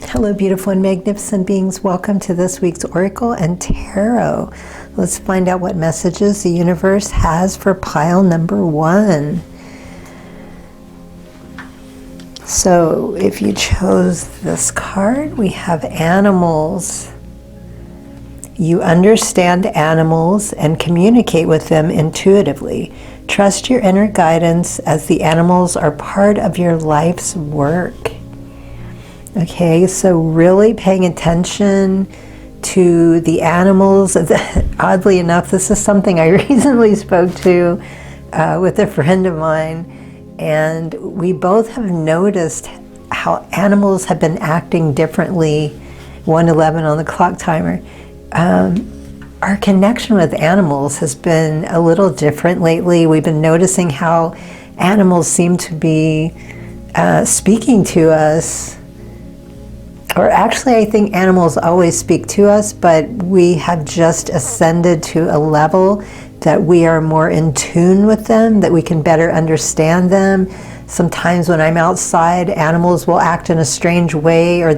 Hello, beautiful and magnificent beings. Welcome to this week's Oracle and Tarot. Let's find out what messages the universe has for pile number 1. So if you chose this card, we have animals. You understand animals and communicate with them intuitively. Trust your inner guidance as the animals are part of your life's work. Okay, so really paying attention to the animals. Oddly enough, this is something I recently spoke to with a friend of mine, and we both have noticed how animals have been acting differently. 1:11 on the clock timer. Our connection with animals has been a little different lately. We've been noticing how animals seem to be speaking to us. Or actually, I think animals always speak to us, but we have just ascended to a level that we are more in tune with them, that we can better understand them. Sometimes when I'm outside, animals will act in a strange way, or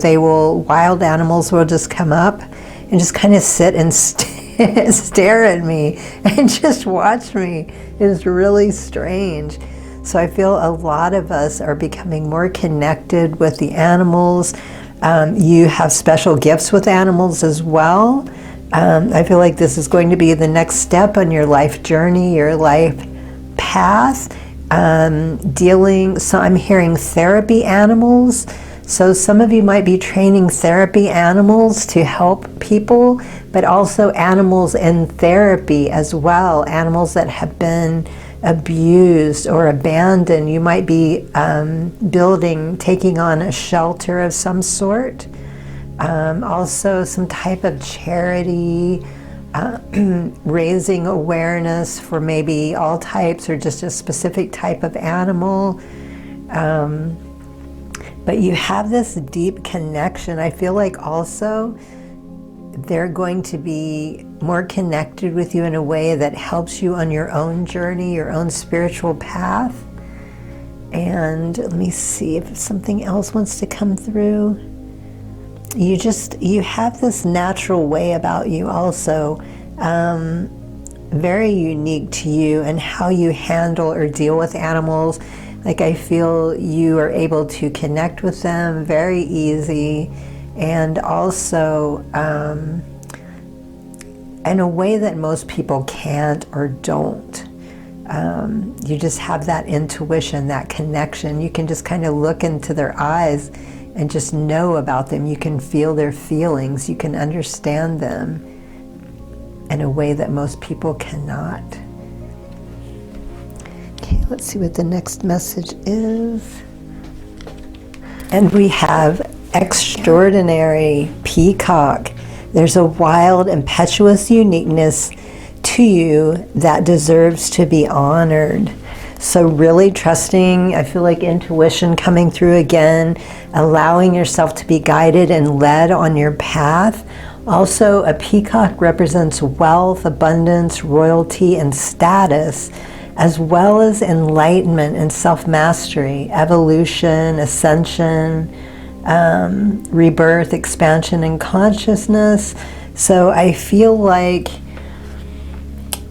wild animals will just come up and just kind of sit and stare at me and just watch me. It's really strange. So I feel a lot of us are becoming more connected with the animals. You have special gifts with animals as well. I feel like this is going to be the next step on your life journey, your life path. So I'm hearing therapy animals. So some of you might be training therapy animals to help people, but also animals in therapy as well. Animals that have been abused or abandoned. You might be taking on a shelter of some sort. Also some type of charity, raising awareness for maybe all types or just a specific type of animal. But you have this deep connection. I feel like also they're going to be more connected with you in a way that helps you on your own journey, your own spiritual path. And let me see if something else wants to come through. You have this natural way about you also, very unique to you and how you handle or deal with animals. Like I feel you are able to connect with them very easy, and also in a way that most people can't or don't. You just have that intuition, that connection. You can just kind of look into their eyes and just know about them. You can feel their feelings. You can understand them in a way that most people cannot. Okay, let's see what the next message is. And we have extraordinary peacock. There's a wild, impetuous uniqueness to you that deserves to be honored. So really trusting, I feel like intuition coming through again, allowing yourself to be guided and led on your path. Also, a peacock represents wealth, abundance, royalty, and status, as well as enlightenment and self-mastery, evolution, ascension, rebirth, expansion, and consciousness. So I feel like,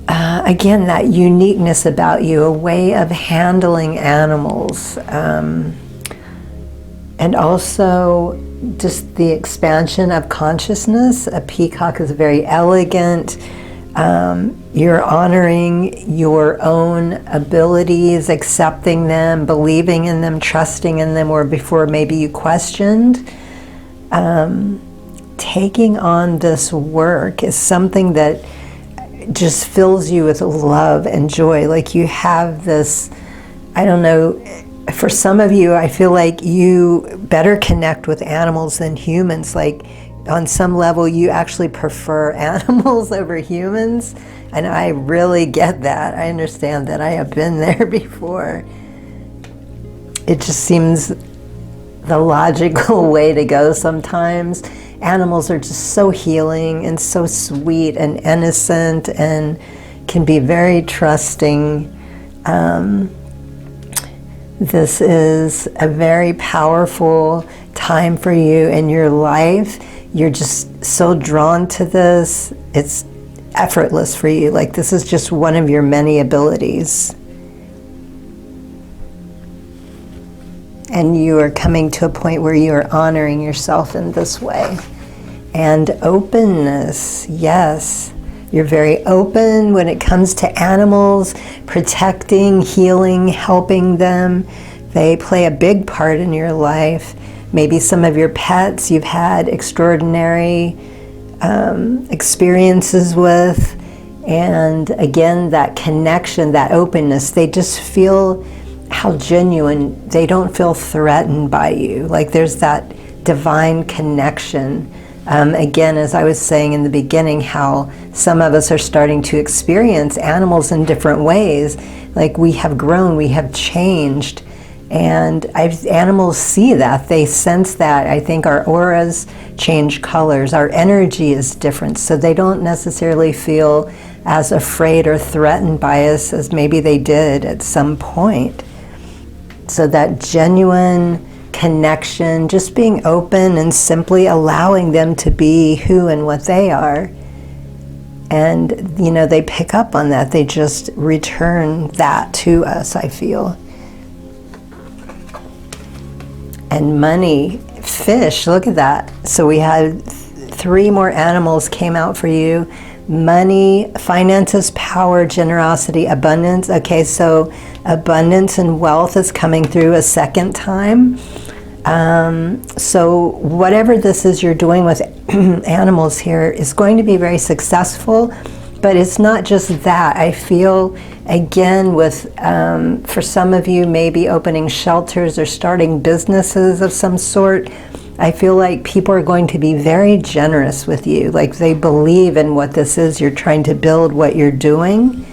again, that uniqueness about you, a way of handling animals, and also just the expansion of consciousness. A peacock is very elegant. You're honoring your own abilities, accepting them, believing in them, trusting in them, or before maybe you questioned. Taking on this work is something that just fills you with love and joy. Like you have this, I don't know, for some of you, I feel like you better connect with animals than humans. Like on some level, you actually prefer animals over humans. And I really get that. I understand that. I have been there before. It just seems the logical way to go sometimes. Animals are just so healing and so sweet and innocent and can be very trusting. This is a very powerful time for you in your life. You're just so drawn to this. It's effortless for you. Like this is just one of your many abilities. And you are coming to a point where you are honoring yourself in this way. And openness, yes. You're very open when it comes to animals, protecting, healing, helping them. They play a big part in your life. Maybe some of your pets you've had extraordinary experiences with. And again, that connection, that openness, they just feel how genuine. They don't feel threatened by you. Like there's that divine connection. Again, as I was saying in the beginning, how some of us are starting to experience animals in different ways. Like we have grown, we have changed. And animals see that, they sense that. I think our auras change colors, our energy is different, so they don't necessarily feel as afraid or threatened by us as maybe they did at some point. So that genuine connection, just being open and simply allowing them to be who and what they are. And, you know, they pick up on that. They just return that to us, I feel. And money, fish, look at that. So we had 3 more animals came out for you. Money, finances, power, generosity, abundance. Okay, so abundance and wealth is coming through a second time. So whatever this is you're doing with animals here is going to be very successful, but it's not just that. I feel, again, with, for some of you, maybe opening shelters or starting businesses of some sort, I feel like people are going to be very generous with you. Like they believe in what this is you're trying to build, what you're doing.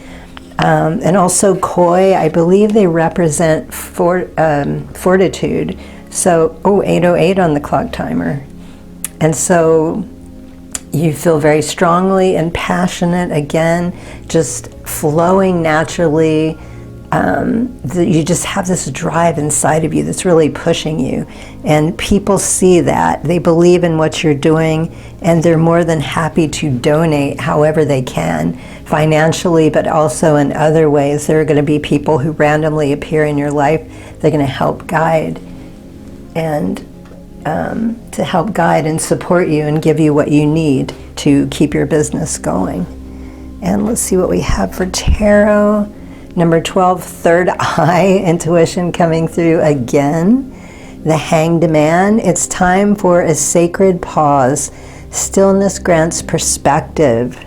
And also koi, I believe they represent fortitude. So, 8:08 on the clock timer. And so you feel very strongly and passionate, again, just flowing naturally. You just have this drive inside of you that's really pushing you. And people see that, they believe in what you're doing, and they're more than happy to donate however they can, financially, but also in other ways. There are going to be people who randomly appear in your life. They're going to help guide and to help guide and support you and give you what you need to keep your business going. And let's see what we have for tarot. Number 12, third eye, intuition coming through again. The Hanged Man. It's time for a sacred pause. Stillness grants perspective.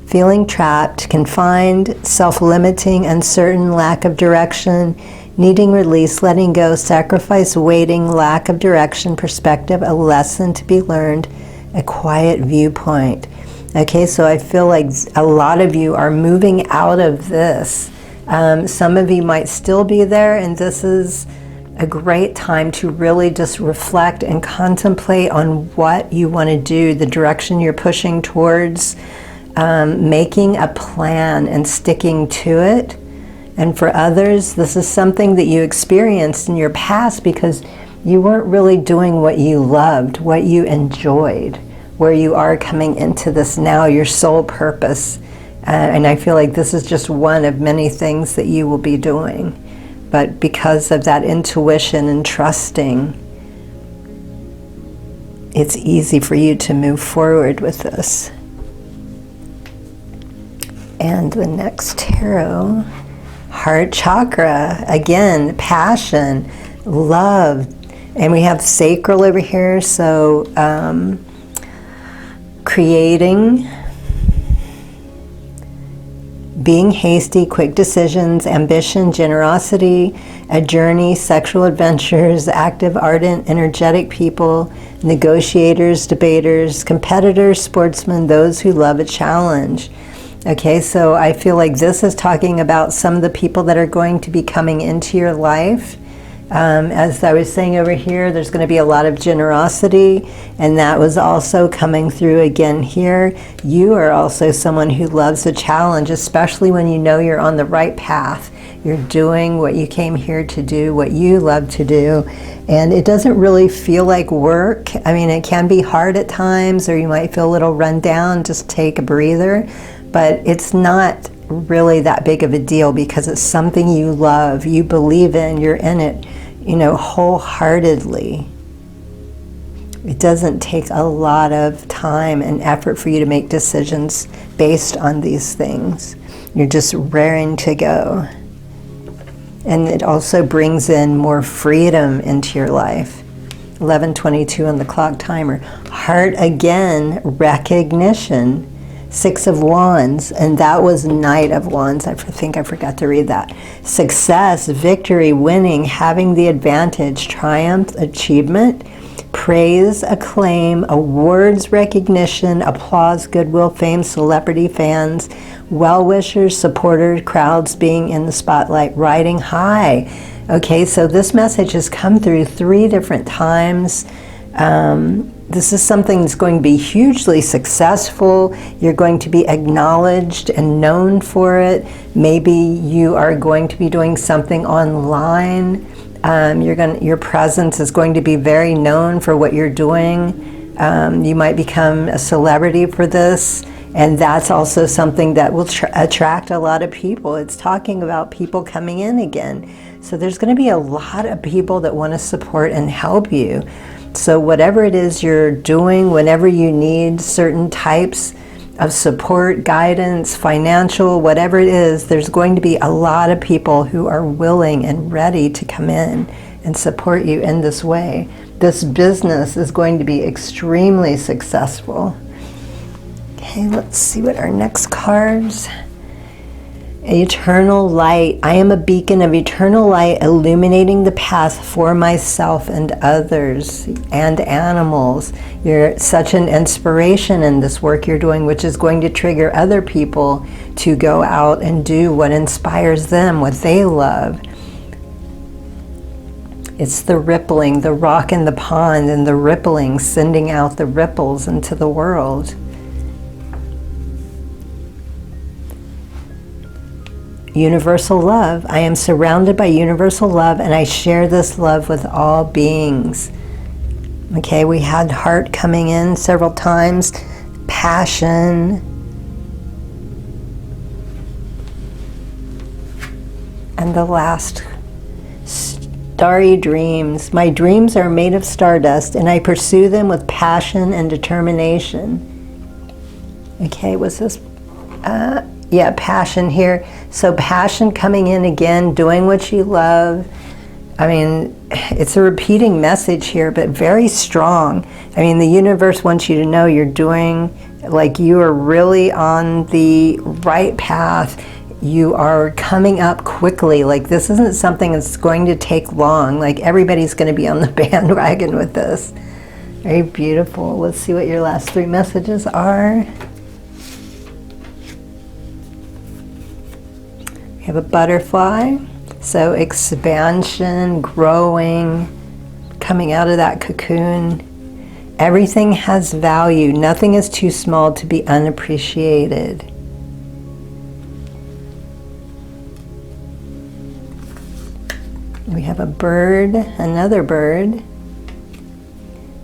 Feeling trapped, confined, self-limiting, uncertain, lack of direction, needing release, letting go, sacrifice, waiting, lack of direction, perspective, a lesson to be learned, a quiet viewpoint. Okay, so I feel like a lot of you are moving out of this. Some of you might still be there, and this is a great time to really just reflect and contemplate on what you want to do, the direction you're pushing towards, making a plan and sticking to it. And for others, this is something that you experienced in your past because you weren't really doing what you loved, what you enjoyed, where you are coming into this now, your sole purpose. And I feel like this is just one of many things that you will be doing. But because of that intuition and trusting, it's easy for you to move forward with this. And the next tarot, Heart Chakra, again, passion, love. And we have sacral over here, so creating, being hasty, quick decisions, ambition, generosity, a journey, sexual adventures, active, ardent, energetic people, negotiators, debaters, competitors, sportsmen, those who love a challenge. Okay, so I feel like this is talking about some of the people that are going to be coming into your life. As I was saying over here, there's going to be a lot of generosity, and that was also coming through again here. You are also someone who loves a challenge, especially when you know you're on the right path. You're doing what you came here to do, what you love to do. And it doesn't really feel like work. I mean, it can be hard at times, or you might feel a little run down, just take a breather. But it's not really that big of a deal because it's something you love, you believe in, you're in it, wholeheartedly. It doesn't take a lot of time and effort for you to make decisions based on these things. You're just raring to go. And it also brings in more freedom into your life. 11:22 on the clock timer. Heart again, recognition. 6 of Wands, and that was Knight of Wands. I think I forgot to read that. Success, victory, winning, having the advantage, triumph, achievement, praise, acclaim, awards, recognition, applause, goodwill, fame, celebrity, fans, well-wishers, supporters, crowds being in the spotlight, riding high. Okay, so this message has come through 3 different times. This is something that's going to be hugely successful. You're going to be acknowledged and known for it. Maybe you are going to be doing something online. Your presence is going to be very known for what you're doing. You might become a celebrity for this, and that's also something that will attract a lot of people. It's talking about people coming in again. So there's going to be a lot of people that want to support and help you. So whatever it is you're doing, whenever you need certain types of support, guidance, financial, whatever it is, there's going to be a lot of people who are willing and ready to come in and support you in this way. This business is going to be extremely successful. Okay, let's see what our next cards. Eternal light. I am a beacon of eternal light illuminating the path for myself and others and animals. You're such an inspiration in this work you're doing, which is going to trigger other people to go out and do what inspires them, what they love. It's the rippling, the rock in the pond and the rippling, sending out the ripples into the world. Universal love. I am surrounded by universal love, and I share this love with all beings. Okay, we had heart coming in several times, passion, and the last, starry dreams. My dreams are made of stardust, and I pursue them with passion and determination. Okay, was this? Yeah, passion here. So passion coming in again, doing what you love. I mean, it's a repeating message here, but very strong. I mean, the universe wants you to know you're doing, like, you are really on the right path. You are coming up quickly. Like, this isn't something that's going to take long. Like, everybody's going to be on the bandwagon with this. Very beautiful. Let's see what your last 3 messages are. We have a butterfly, so expansion, growing, coming out of that cocoon. Everything has value. Nothing is too small to be unappreciated. We have a bird, another bird.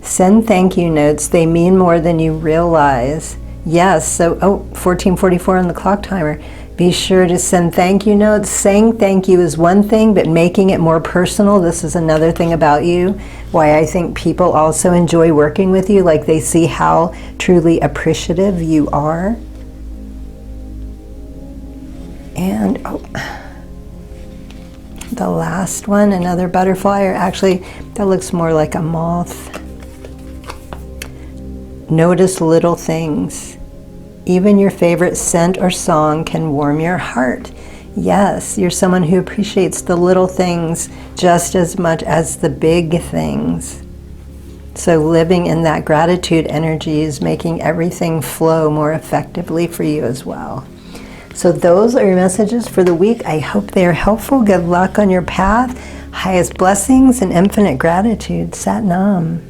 Send thank you notes. They mean more than you realize. Yes, so, 14:44 on the clock timer. Be sure to send thank you notes. Saying thank you is one thing, but making it more personal, this is another thing about you. Why I think people also enjoy working with you, like they see how truly appreciative you are. And the last one, another butterfly, or actually that looks more like a moth. Notice little things. Even your favorite scent or song can warm your heart. Yes, you're someone who appreciates the little things just as much as the big things. So living in that gratitude energy is making everything flow more effectively for you as well. So those are your messages for the week. I hope they are helpful. Good luck on your path. Highest blessings and infinite gratitude. Sat Nam.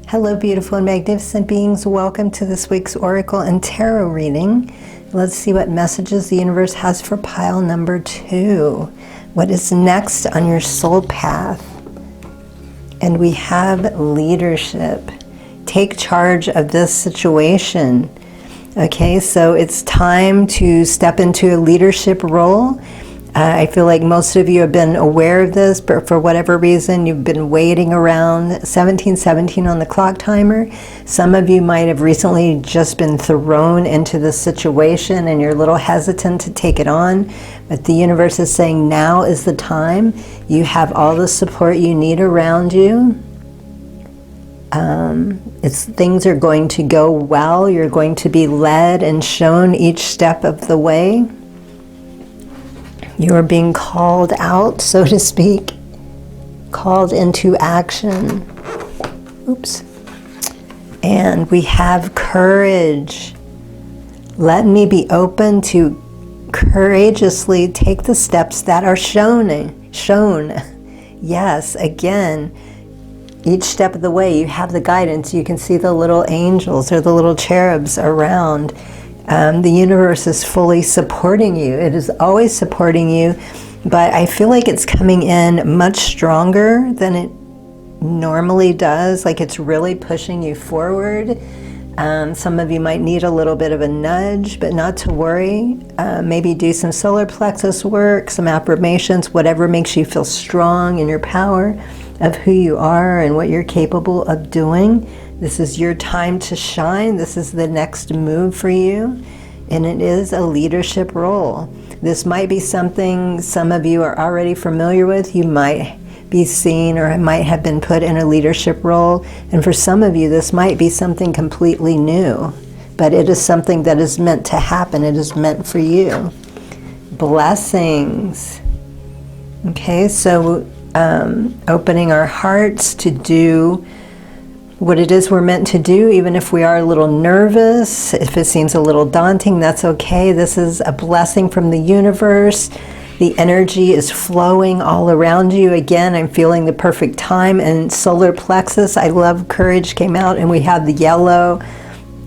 Hello, beautiful and magnificent beings. Welcome to this week's Oracle and Tarot reading. Let's see what messages the universe has for pile number 2. What is next on your soul path? And we have leadership. Take charge of this situation. Okay, so it's time to step into a leadership role. I feel like most of you have been aware of this, but for whatever reason, you've been waiting around 1717 on the clock timer. Some of you might have recently just been thrown into this situation and you're a little hesitant to take it on. But the universe is saying now is the time. You have all the support you need around you. Things are going to go well. You're going to be led and shown each step of the way. You are being called out, so to speak, called into action. Oops. And we have courage. Let me be open to courageously take the steps that are shown. Yes, again, each step of the way you have the guidance. You can see the little angels or the little cherubs around. The universe is fully supporting you. It is always supporting you, but I feel like it's coming in much stronger than it normally does. Like it's really pushing you forward. Some of you might need a little bit of a nudge, but not to worry. Maybe do some solar plexus work, some affirmations, whatever makes you feel strong in your power of who you are and what you're capable of doing. This is your time to shine. This is the next move for you. And it is a leadership role. This might be something some of you are already familiar with. You might be seen or might have been put in a leadership role. And for some of you, this might be something completely new. But it is something that is meant to happen. It is meant for you. Blessings. Okay, so opening our hearts to do what it is we're meant to do, even if we are a little nervous, if it seems a little daunting, that's okay. This is a blessing from the universe. The energy is flowing all around you. Again, I'm feeling the perfect time. And solar plexus, I love courage came out, and we have the yellow.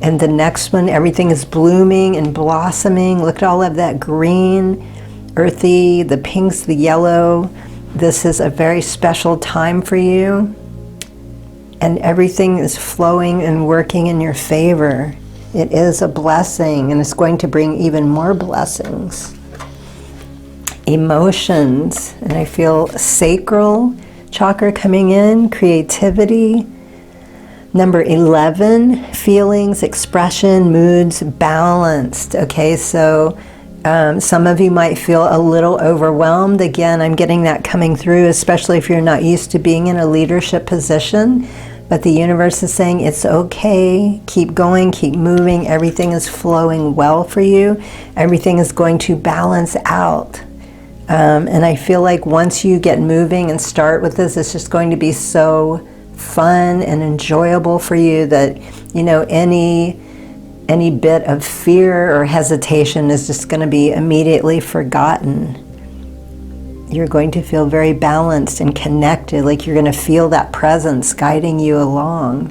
And the next one, everything is blooming and blossoming. Look at all of that green, earthy, the pinks, the yellow. This is a very special time for you. And everything is flowing and working in your favor. It is a blessing, and it's going to bring even more blessings. Emotions, and I feel sacral chakra coming in, creativity. Number 11, feelings, expression, moods, balanced. Okay, so some of you might feel a little overwhelmed. Again, I'm getting that coming through, especially if you're not used to being in a leadership position. But the universe is saying it's okay, keep going, keep moving. Everything is flowing well for you. Everything is going to balance out. And I feel like once you get moving and start with this, it's just going to be so fun and enjoyable for you that, you know, any bit of fear or hesitation is just going to be immediately forgotten. You're going to feel very balanced and connected, like you're going to feel that presence guiding you along.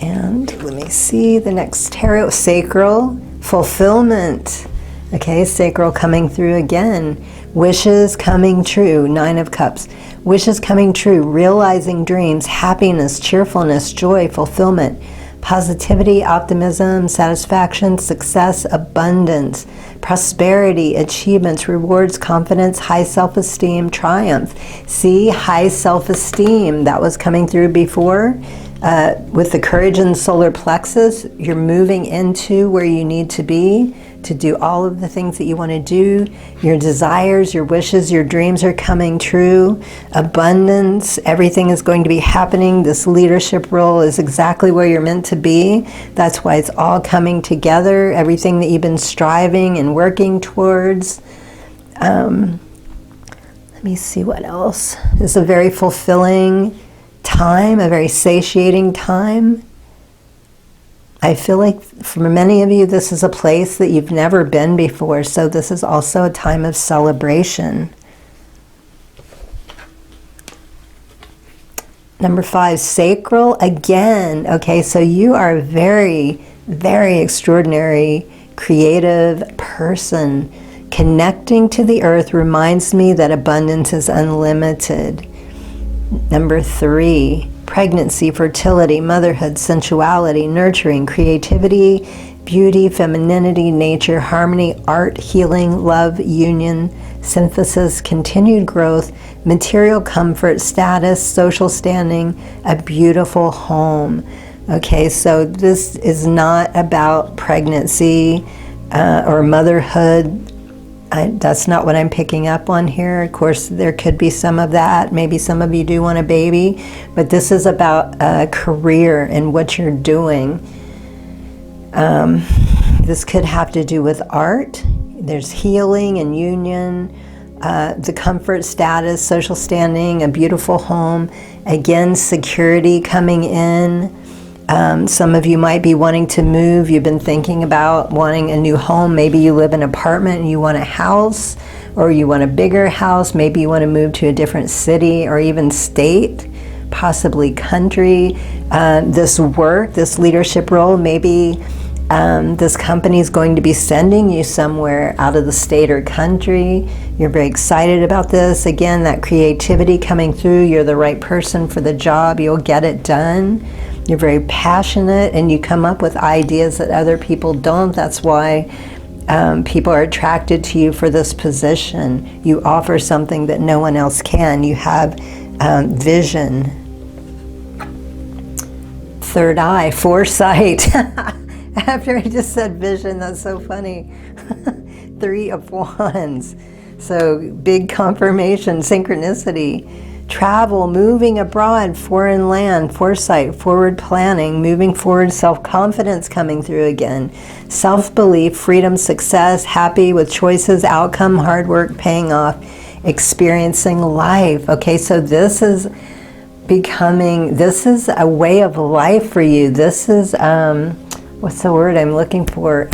And let me see the next tarot, sacral, fulfillment. Okay, sacral coming through again. Wishes coming true, 9 of Cups. Wishes coming true, realizing dreams, happiness, cheerfulness, joy, fulfillment. Positivity, optimism, satisfaction, success, abundance, prosperity, achievements, rewards, confidence, high self-esteem, triumph. See, high self-esteem, that was coming through before. With the courage and solar plexus, you're moving into where you need to be to do all of the things that you want to do. Your desires, your wishes, your dreams are coming true. Abundance, everything is going to be happening. This leadership role is exactly where you're meant to be. That's why it's all coming together. Everything that you've been striving and working towards. Let me see what else. It's a very fulfilling time, a very satiating time. I feel like for many of you, this is a place that you've never been before, so this is also a time of celebration. Number 5, sacral again. Okay, so you are a very, very extraordinary, creative person. Connecting to the earth reminds me that abundance is unlimited. Number 3, pregnancy, fertility, motherhood, sensuality, nurturing, creativity, beauty, femininity, nature, harmony, art, healing, love, union, synthesis, continued growth, material comfort, status, social standing, a beautiful home. Okay, so this is not about pregnancy or motherhood. That's not what I'm picking up on here. Of course, there could be some of that. Maybe some of you do want a baby, but this is about a career and what you're doing. This could have to do with art. There's healing and union, the comfort, status, social standing, a beautiful home. Again, security coming in. Some of you might be wanting to move. You've been thinking about wanting a new home. Maybe you live in an apartment and you want a house, or you want a bigger house. Maybe you want to move to a different city or even state, possibly country. This work, this leadership role, maybe this company is going to be sending you somewhere out of the state or country. You're very excited about this. Again, that creativity coming through. You're the right person for the job. You'll get it done. You're very passionate and you come up with ideas that other people don't. That's why people are attracted to you for this position. You offer something that no one else can. You have vision. Third eye, foresight. After I just said vision, that's so funny. 3 of Wands. So big confirmation, synchronicity. Travel, moving abroad, foreign land, foresight, forward planning, moving forward, self-confidence coming through again, self-belief, freedom, success, happy with choices, outcome, hard work paying off, experiencing life. Okay, so this is a way of life for you. This is, what's the word I'm looking for?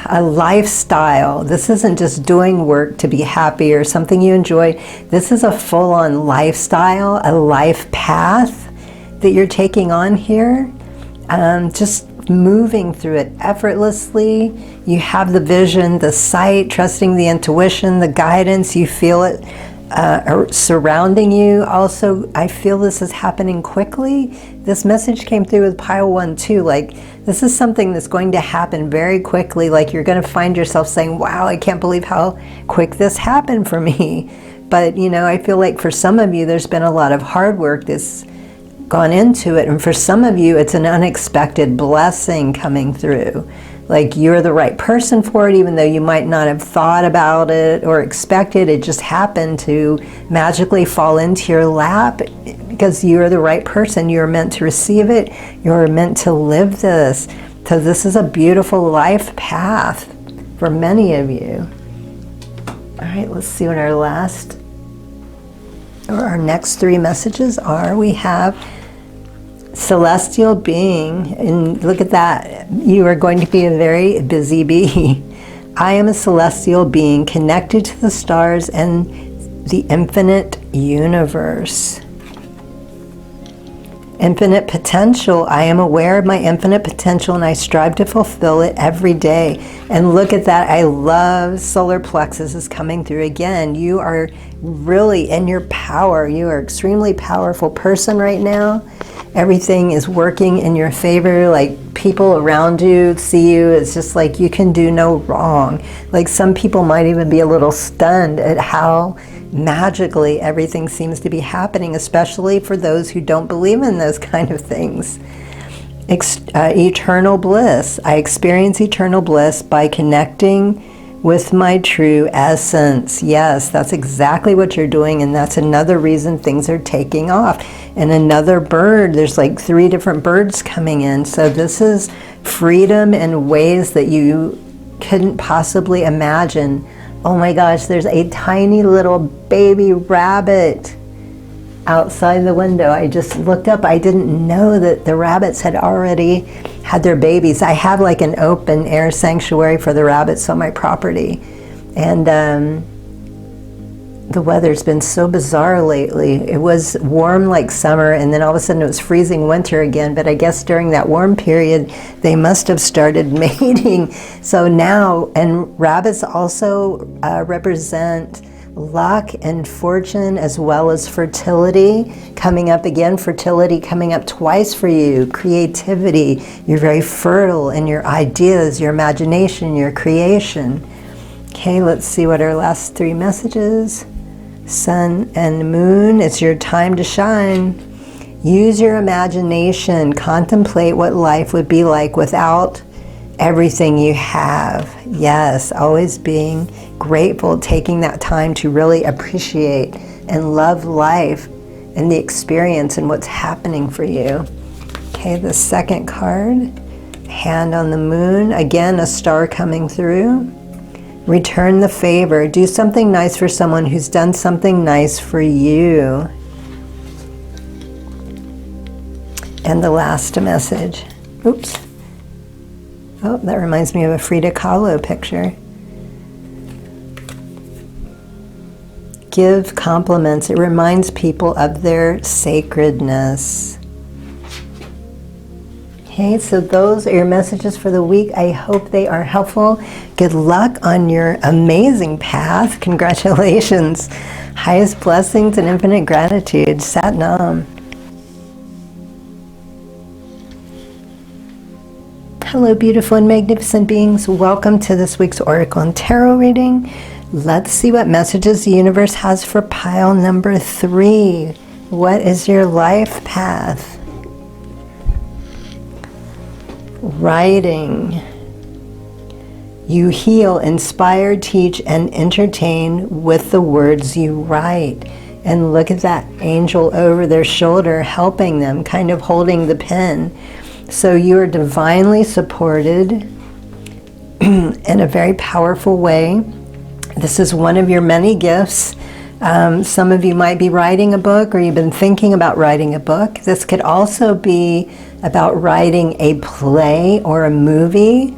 A lifestyle. This isn't just doing work to be happy or something you enjoy. This is a full-on lifestyle, a life path that you're taking on here. Just moving through it effortlessly. You have the vision, the sight, trusting the intuition, the guidance. You feel it surrounding you. Also, I feel this is happening quickly. This message came through with pile 1 too. Like, this is something that's going to happen very quickly. Like, you're going to find yourself saying, wow, I can't believe how quick this happened for me. But, you know, I feel like for some of you, there's been a lot of hard work that's gone into it. And for some of you, it's an unexpected blessing coming through. Like, you're the right person for it, even though you might not have thought about it or expected. It just happened to magically fall into your lap because you're the right person. You're meant to receive it. You're meant to live this. So this is a beautiful life path for many of you. All right, let's see what our next 3 messages are. We have celestial being, and look at that. You are going to be a very busy bee. I am a celestial being connected to the stars and the infinite universe. Infinite potential. I am aware of my infinite potential and I strive to fulfill it every day. And look at that. I love solar plexus is coming through again. You are really in your power. You are an extremely powerful person right now. Everything is working in your favor. Like, people around you see you. It's just like you can do no wrong. Like, some people might even be a little stunned at how magically everything seems to be happening, especially for those who don't believe in those kind of things. Eternal bliss. I experience eternal bliss by connecting with my true essence. Yes, that's exactly what you're doing, and that's another reason things are taking off. And another bird, there's like 3 different birds coming in. So this is freedom in ways that you couldn't possibly imagine. Oh my gosh, there's a tiny little baby rabbit outside the window. I just looked up. I didn't know that the rabbits had already had their babies. I have like an open air sanctuary for the rabbits on my property. And The weather's been so bizarre lately. It was warm like summer, and then all of a sudden it was freezing winter again. But I guess during that warm period, they must have started mating. So now, and rabbits also represent luck and fortune, as well as fertility coming up again. Fertility coming up twice for you. Creativity. You're very fertile in your ideas, your imagination, your creation. Okay, let's see what our last 3 messages. Sun and moon, it's your time to shine. Use your imagination. Contemplate what life would be like without everything you have. Yes, always being grateful, taking that time to really appreciate and love life and the experience and what's happening for you. Okay, the second card, hand on the moon. Again, a star coming through. Return the favor. Do something nice for someone who's done something nice for you. And the last message. Oops. Oh, that reminds me of a Frida Kahlo picture. Give compliments. It reminds people of their sacredness. Okay, so those are your messages for the week. I hope they are helpful. Good luck on your amazing path. Congratulations. Highest blessings and infinite gratitude. Sat Nam. Hello, beautiful and magnificent beings. Welcome to this week's Oracle and Tarot reading. Let's see what messages the universe has for pile number 3. What is your life path? Writing. You heal, inspire, teach, and entertain with the words you write. And look at that angel over their shoulder helping them, kind of holding the pen. So you are divinely supported in a very powerful way. This is one of your many gifts. Some of you might be writing a book, or you've been thinking about writing a book. This could also be about writing a play or a movie.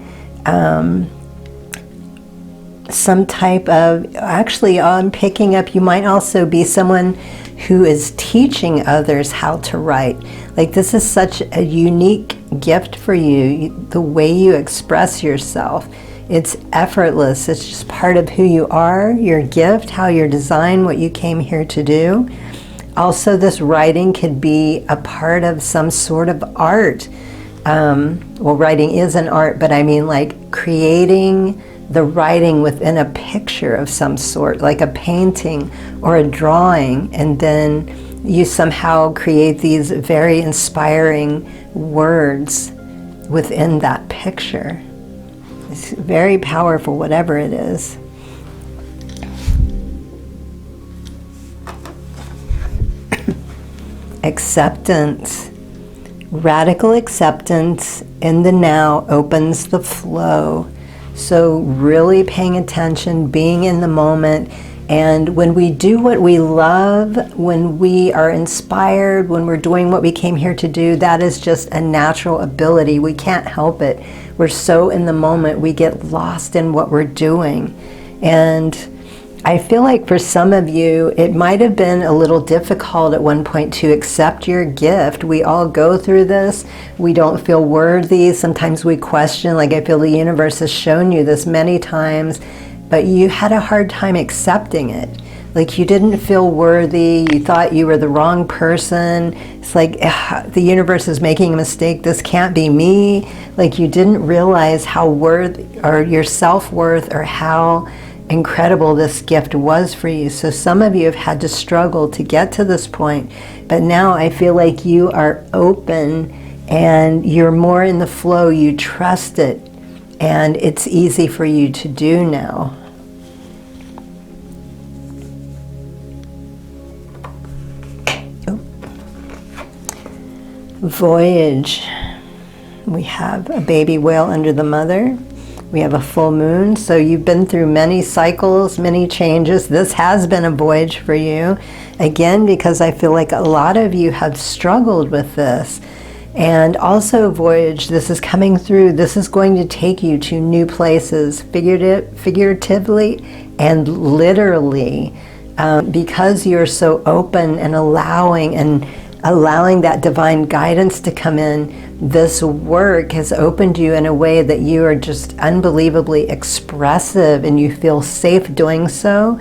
Some type of, actually I'm picking up, you might also be someone who is teaching others how to write. Like, this is such a unique gift for you, the way you express yourself. It's effortless. It's just part of who you are, your gift, how you're designed, what you came here to do. Also, this writing could be a part of some sort of art. Well, writing is an art, but I mean like creating the writing within a picture of some sort, like a painting or a drawing, and then you somehow create these very inspiring words within that picture. It's very powerful, whatever it is. Acceptance. Radical acceptance in the now opens the flow. So really paying attention, being in the moment. And when we do what we love, when we are inspired, when we're doing what we came here to do, that is just a natural ability. We can't help it. We're so in the moment, we get lost in what we're doing. And I feel like for some of you, it might have been a little difficult at one point to accept your gift. We all go through this. We don't feel worthy. Sometimes we question, like I feel the universe has shown you this many times, but you had a hard time accepting it. Like you didn't feel worthy. You thought you were the wrong person. It's like the universe is making a mistake. This can't be me. Like you didn't realize how your self-worth, or how incredible this gift was for you. So some of you have had to struggle to get to this point, but now I feel like you are open and you're more in the flow. You trust it, and it's easy for you to do now. Voyage. We have a baby whale under the mother. We have a full moon, so you've been through many cycles, many changes. This has been a voyage for you. Again, because I feel like a lot of you have struggled with this. And also voyage, this is coming through. This is going to take you to new places, figuratively and literally. because you're so open and allowing that divine guidance to come in, this work has opened you in a way that you are just unbelievably expressive, and you feel safe doing so.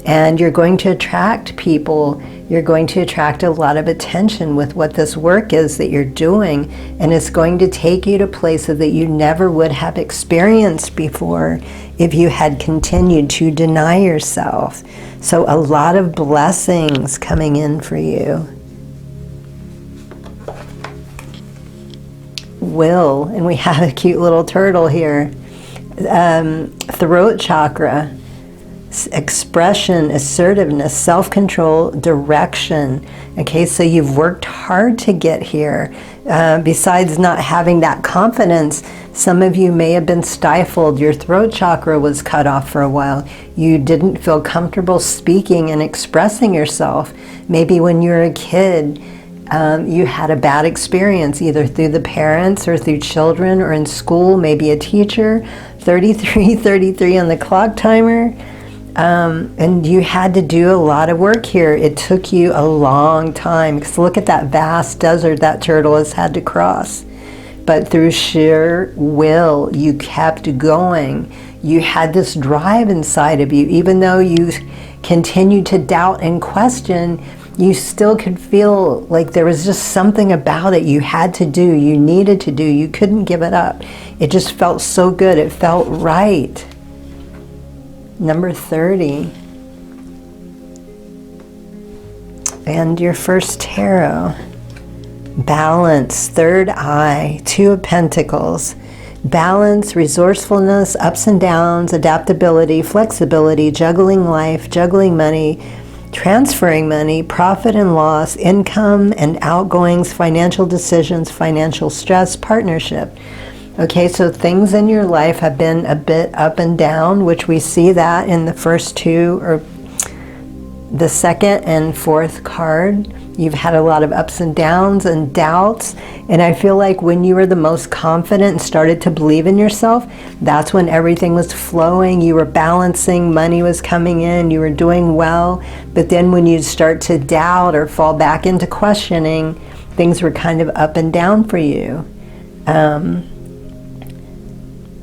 And you're going to attract people. You're going to attract a lot of attention with what this work is that you're doing. And it's going to take you to places that you never would have experienced before if you had continued to deny yourself. So a lot of blessings coming in for you. Will, and we have a cute little turtle here. Throat chakra. Expression, assertiveness, self-control, direction. Okay, so you've worked hard to get here. Besides not having that confidence, some of you may have been stifled. Your throat chakra was cut off for a while. You didn't feel comfortable speaking and expressing yourself. Maybe when you were a kid, you had a bad experience, either through the parents or through children or in school, maybe a teacher. 33 on the clock timer. And you had to do a lot of work here. It took you a long time, because look at that vast desert that turtle has had to cross. But through sheer will, you kept going. You had this drive inside of you. Even though you continued to doubt and question, you still could feel like there was just something about it you had to do, you needed to do, you couldn't give it up. It just felt so good, it felt right. Number 30. And your first tarot. Balance, third eye, 2 of Pentacles. Balance, resourcefulness, ups and downs, adaptability, flexibility, juggling life, juggling money, transferring money, profit and loss, income and outgoings, financial decisions, financial stress, partnership. Okay, so things in your life have been a bit up and down, which we see that in the first 2, or the second and fourth card. You've had a lot of ups and downs and doubts. And I feel like when you were the most confident and started to believe in yourself, that's when everything was flowing. You were balancing, money was coming in, you were doing well. But then when you start to doubt or fall back into questioning, things were kind of up and down for you.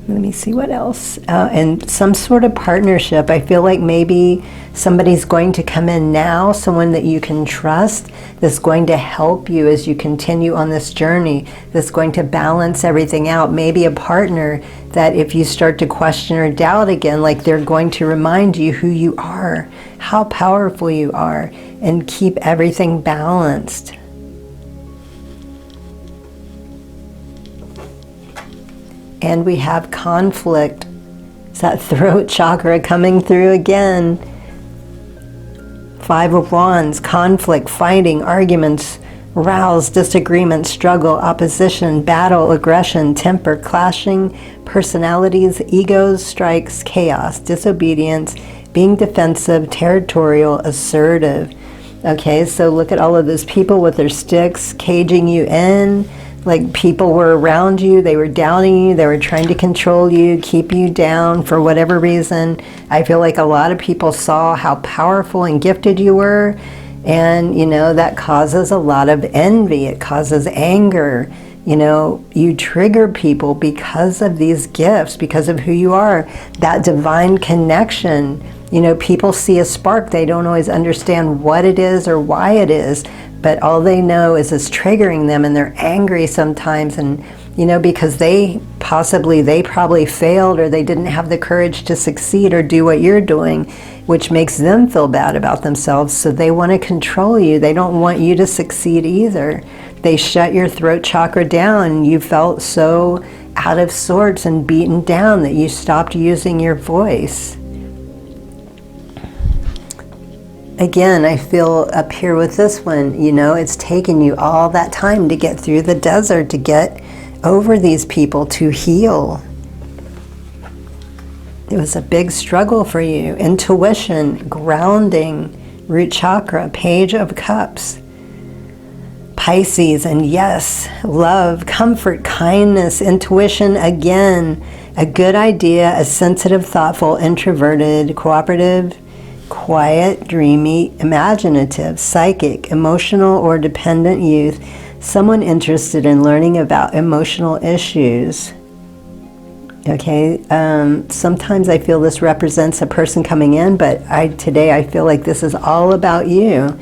Let me see what else. And some sort of partnership. I feel like maybe somebody's going to come in now, someone that you can trust, that's going to help you as you continue on this journey, that's going to balance everything out. Maybe a partner that if you start to question or doubt again, like they're going to remind you who you are, how powerful you are, and keep everything balanced. And we have conflict. It's that throat chakra coming through again. 5 of Wands, conflict, fighting, arguments, rows, disagreement, struggle, opposition, battle, aggression, temper, clashing, personalities, egos, strikes, chaos, disobedience, being defensive, territorial, assertive. Okay, so look at all of those people with their sticks caging you in. Like people were around you, they were doubting you, they were trying to control you, keep you down for whatever reason. I feel like a lot of people saw how powerful and gifted you were, and you know, that causes a lot of envy, it causes anger. You know, you trigger people because of these gifts, because of who you are, that divine connection. You know, people see a spark, they don't always understand what it is or why it is, but all they know is it's triggering them, and they're angry sometimes, and you know, because they probably failed, or they didn't have the courage to succeed or do what you're doing, which makes them feel bad about themselves. So they want to control you. They don't want you to succeed either. They shut your throat chakra down. You felt so out of sorts and beaten down that you stopped using your voice. Again, I feel up here with this one, you know, it's taken you all that time to get through the desert, to get over these people, to heal. It was a big struggle for you. Intuition, grounding, root chakra, Page of Cups, Pisces, and yes, love, comfort, kindness, intuition, again, a good idea, a sensitive, thoughtful, introverted, cooperative, quiet, dreamy, imaginative, psychic, emotional, or dependent youth, someone interested in learning about emotional issues. Okay, sometimes I feel this represents a person coming in, but today I feel like this is all about you.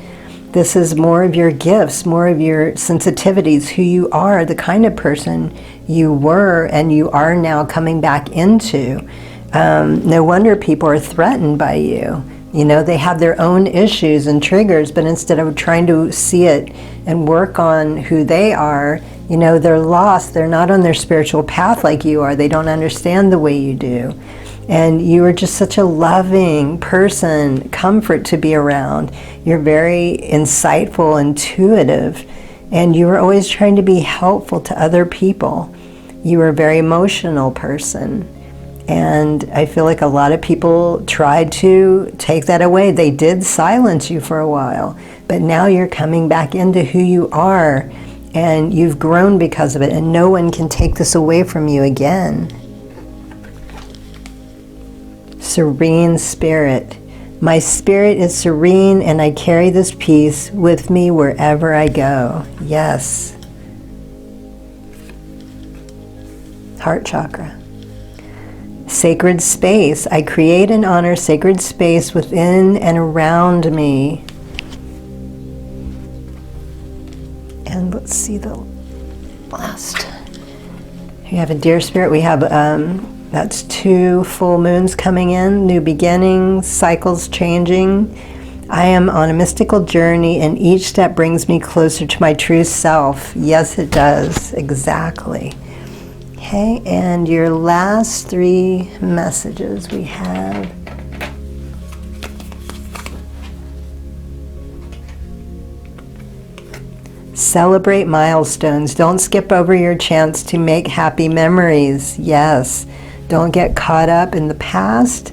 This is more of your gifts, more of your sensitivities, who you are, the kind of person you were and you are now coming back into. No wonder people are threatened by you. You know, they have their own issues and triggers, but instead of trying to see it and work on who they are, you know, they're lost. They're not on their spiritual path like you are. They don't understand the way you do. And you are just such a loving person, comfort to be around. You're very insightful, intuitive, and you are always trying to be helpful to other people. You are a very emotional person. And I feel like a lot of people tried to take that away. They did silence you for a while, but now you're coming back into who you are, and you've grown because of it, and no one can take this away from you again. Serene spirit. My spirit is serene, and I carry this peace with me wherever I go. Yes. Heart chakra. Sacred space. I create and honor sacred space within and around me. And let's see the last. We have a deer spirit. We have, that's 2 full moons coming in, new beginnings, cycles changing. I am on a mystical journey, and each step brings me closer to my true self. Yes, it does. Exactly. Okay, and your last 3 messages we have. Celebrate milestones. Don't skip over your chance to make happy memories. Yes. Don't get caught up in the past.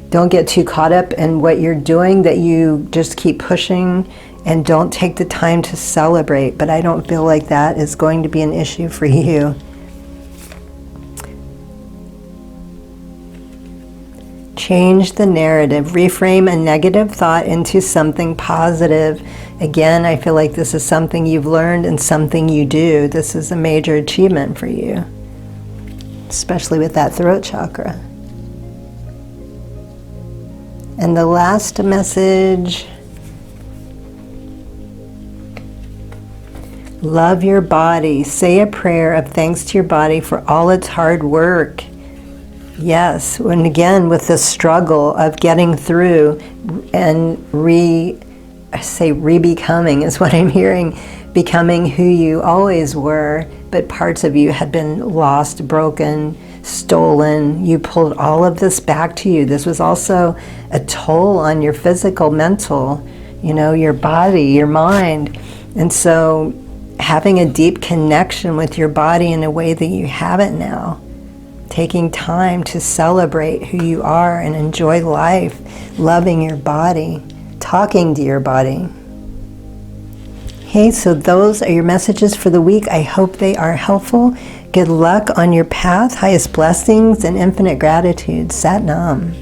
Don't get too caught up in what you're doing that you just keep pushing, and don't take the time to celebrate. But I don't feel like that is going to be an issue for you. Change the narrative. Reframe a negative thought into something positive. Again, I feel like this is something you've learned and something you do. This is a major achievement for you, especially with that throat chakra. And the last message. Love your body. Say a prayer of thanks to your body for all its hard work. Yes, and again, with the struggle of getting through and re-becoming is what I'm hearing, becoming who you always were, but parts of you had been lost, broken, stolen. You pulled all of this back to you. This was also a toll on your physical, mental, you know, your body, your mind. And so having a deep connection with your body in a way that you haven't now, taking time to celebrate who you are and enjoy life, loving your body, talking to your body. Okay, so those are your messages for the week. I hope they are helpful. Good luck on your path, highest blessings and infinite gratitude. Sat Nam.